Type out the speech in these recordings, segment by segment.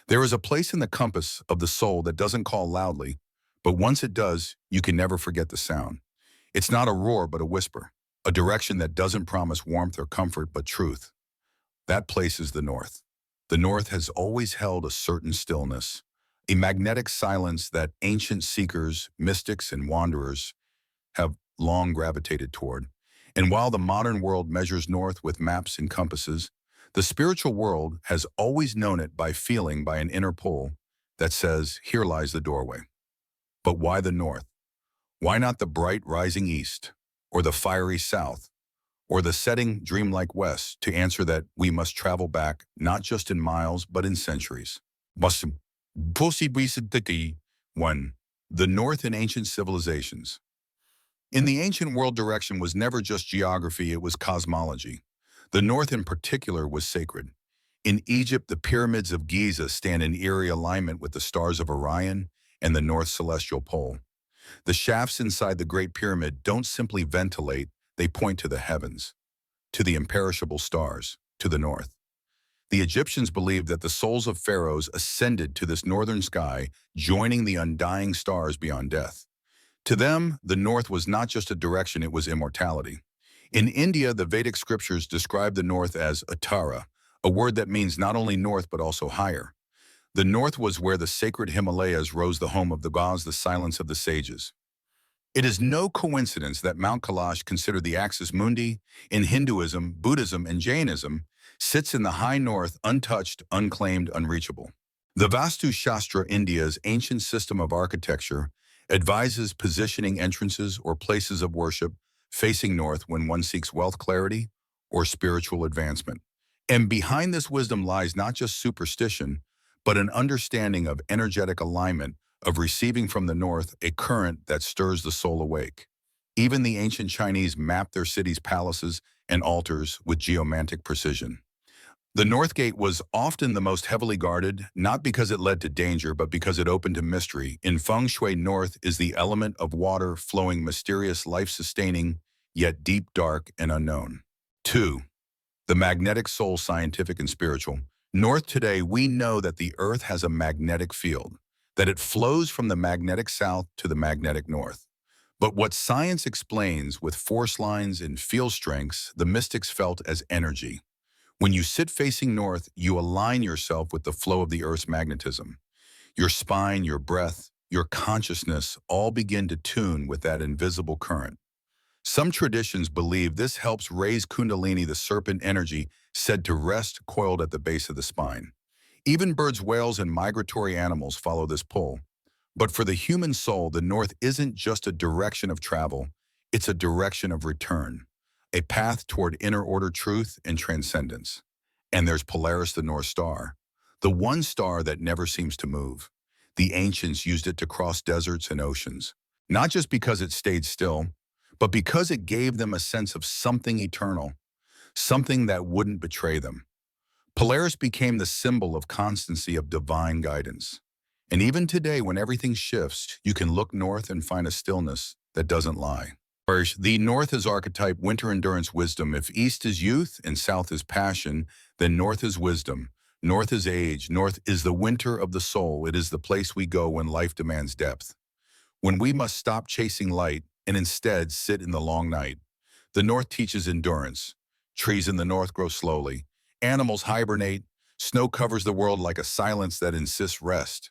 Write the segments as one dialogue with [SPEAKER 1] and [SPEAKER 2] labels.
[SPEAKER 1] There is a place in the compass of the soul that doesn't call loudly, but once it does, you can never forget the sound. It's not a roar, but a whisper, a direction that doesn't promise warmth or comfort, but truth. That place is the North. The North has always held a certain stillness, a magnetic silence that ancient seekers, mystics, and wanderers have long gravitated toward. And while the modern world measures north with maps and compasses, the spiritual world has always known it by feeling by an inner pull that says, here lies the doorway. But why the north? Why not the bright rising east, or the fiery south, or the setting dreamlike west to answer that we must travel back not just in miles but in centuries? Must possibly 1. The North in ancient civilizations. In the ancient world, direction was never just geography, it was cosmology. The North in particular was sacred. In Egypt, the pyramids of Giza stand in eerie alignment with the stars of Orion and the North Celestial Pole. The shafts inside the Great Pyramid don't simply ventilate, they point to the heavens, to the imperishable stars, to the north. The Egyptians believed that the souls of pharaohs ascended to this northern sky, joining the undying stars beyond death. To them, the north was not just a direction, it was immortality. In India, the Vedic scriptures describe the north as Uttara, a word that means not only north but also higher. The north was where the sacred Himalayas rose, the home of the gods, the silence of the sages. It is no coincidence that Mount Kailash, considered the axis mundi in Hinduism, Buddhism, and Jainism, sits in the high north, untouched, unclaimed, unreachable. The Vastu Shastra, India's ancient system of architecture, advises positioning entrances or places of worship facing north when one seeks wealth, clarity, or spiritual advancement. And behind this wisdom lies not just superstition, but an understanding of energetic alignment, of receiving from the north a current that stirs the soul awake. Even the ancient Chinese mapped their cities, palaces, and altars with geomantic precision. The North Gate was often the most heavily guarded, not because it led to danger, but because it opened to mystery. In Feng Shui, north is the element of water, flowing, mysterious, life-sustaining, yet deep, dark, and unknown. 2. The magnetic soul, scientific and spiritual. North today, we know that the earth has a magnetic field, that it flows from the magnetic south to the magnetic north. But what science explains with force lines and field strengths, the mystics felt as energy. When you sit facing north, you align yourself with the flow of the earth's magnetism. Your spine, your breath, your consciousness all begin to tune with that invisible current. Some traditions believe this helps raise Kundalini, the serpent energy said to rest coiled at the base of the spine. Even birds, whales, and migratory animals follow this pull. But for the human soul, the north isn't just a direction of travel, it's a direction of return, a path toward inner order, truth, and transcendence. And there's Polaris, the North Star, the one star that never seems to move. The ancients used it to cross deserts and oceans, not just because it stayed still, but because it gave them a sense of something eternal, something that wouldn't betray them. Polaris became the symbol of constancy, of divine guidance. And even today, when everything shifts, you can look north and find a stillness that doesn't lie. First, the north is archetype, winter, endurance, wisdom. If east is youth and south is passion, then north is wisdom. North is age. North is the winter of the soul. It is the place we go when life demands depth, when we must stop chasing light and instead sit in the long night. The north teaches endurance. Trees in the north grow slowly. Animals hibernate. Snow covers the world like a silence that insists rest.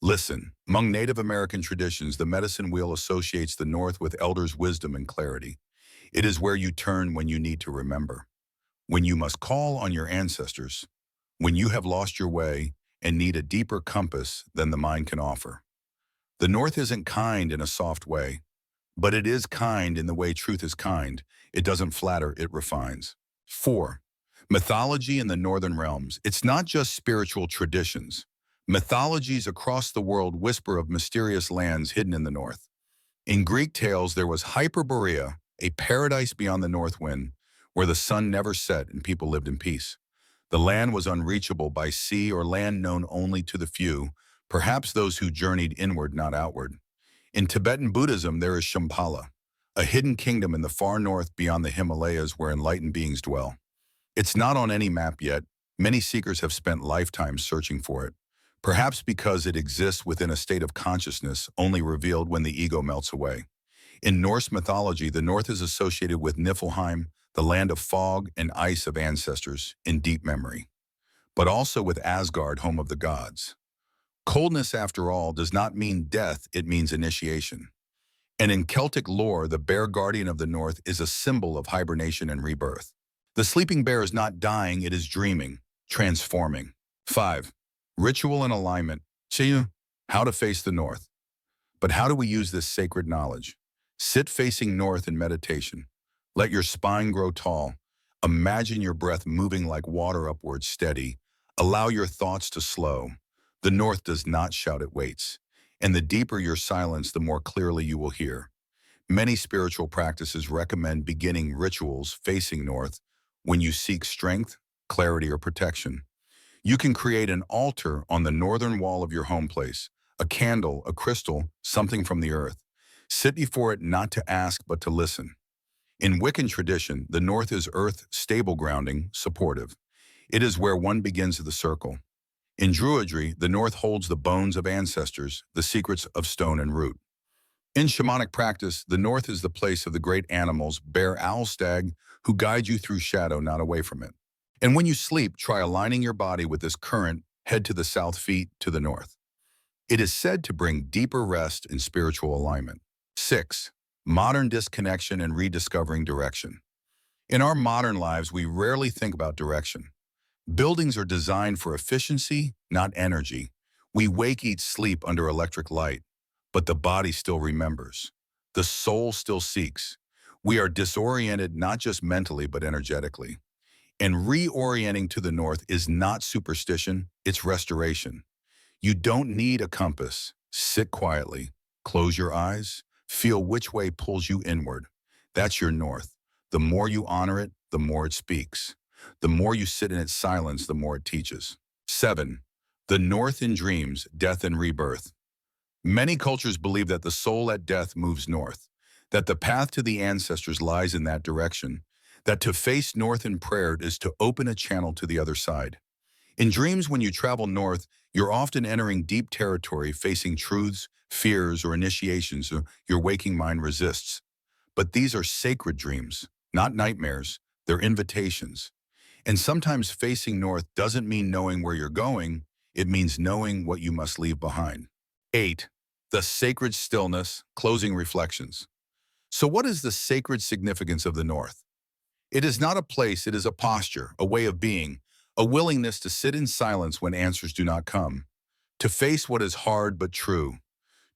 [SPEAKER 1] Listen, among Native American traditions, the medicine wheel associates the north with elders' wisdom and clarity. It is where you turn when you need to remember, when you must call on your ancestors, when you have lost your way and need a deeper compass than the mind can offer. The north isn't kind in a soft way, but it is kind in the way truth is kind. It doesn't flatter, it refines. 4. Mythology in the northern realms. It's not just spiritual traditions. Mythologies across the world whisper of mysterious lands hidden in the north. In Greek tales, there was Hyperborea, a paradise beyond the north wind, where the sun never set and people lived in peace. The land was unreachable by sea, or land known only to the few, perhaps those who journeyed inward, not outward. In Tibetan Buddhism, there is Shambhala, a hidden kingdom in the far north beyond the Himalayas where enlightened beings dwell. It's not on any map yet. Many seekers have spent lifetimes searching for it. perhaps because it exists within a state of consciousness only revealed when the ego melts away. In Norse mythology, the north is associated with Niflheim, the land of fog and ice of ancestors in deep memory, but also with Asgard, home of the gods. Coldness, after all, does not mean death, it means initiation. And in Celtic lore, the bear guardian of the north is a symbol of hibernation and rebirth. The sleeping bear is not dying, it is dreaming, transforming. 5. Ritual and alignment. How to face the north. But how do we use this sacred knowledge? Sit facing north in meditation. Let your spine grow tall. Imagine your breath moving like water upward, steady. Allow your thoughts to slow. The north does not shout, it waits. And the deeper your silence, the more clearly you will hear. Many spiritual practices recommend beginning rituals facing north when you seek strength, clarity, or protection. You can create an altar on the northern wall of your home place, a candle, a crystal, something from the earth. Sit before it not to ask but to listen. In Wiccan tradition, the north is earth, stable grounding, supportive. It is where one begins the circle. In Druidry, the north holds the bones of ancestors, the secrets of stone and root. In shamanic practice, the north is the place of the great animals, bear, owl, stag, who guide you through shadow, not away from it. And when you sleep, try aligning your body with this current, head to the south, feet to the north. It is said to bring deeper rest and spiritual alignment. 6. Modern disconnection and rediscovering direction. In our modern lives, we rarely think about direction. Buildings are designed for efficiency, not energy. We wake, eat, sleep under electric light, but the body still remembers. The soul still seeks. We are disoriented not just mentally, but energetically. And reorienting to the north is not superstition, it's restoration. You don't need a compass. Sit quietly, close your eyes, feel which way pulls you inward. That's your north. The more you honor it, the more it speaks. The more you sit in its silence, the more it teaches. 7. The north in dreams, death and rebirth. Many cultures believe that the soul at death moves north, that the path to the ancestors lies in that direction, that to face north in prayer is to open a channel to the other side. In dreams, when you travel north, you're often entering deep territory, facing truths, fears, or initiations your waking mind resists. But these are sacred dreams, not nightmares. They're invitations. And sometimes facing north doesn't mean knowing where you're going, it means knowing what you must leave behind. 8. The sacred stillness, closing reflections. So what is the sacred significance of the north? It is not a place, it is a posture, a way of being, a willingness to sit in silence when answers do not come, to face what is hard but true,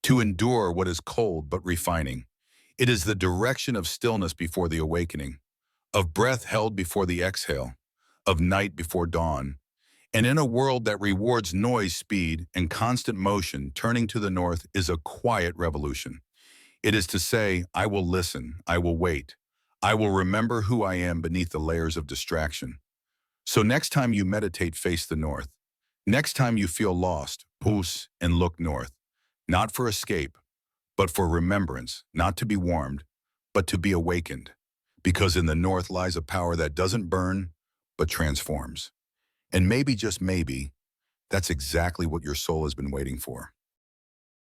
[SPEAKER 1] to endure what is cold but refining. It is the direction of stillness before the awakening, of breath held before the exhale, of night before dawn. And in a world that rewards noise, speed, and constant motion, turning to the north is a quiet revolution. It is to say, I will listen, I will wait, I will remember who I am beneath the layers of distraction. So next time you meditate, face the north. Next time you feel lost, pause and look north. Not for escape, but for remembrance, not to be warmed, but to be awakened. Because in the north lies a power that doesn't burn, but transforms. And maybe, just maybe, that's exactly what your soul has been waiting for.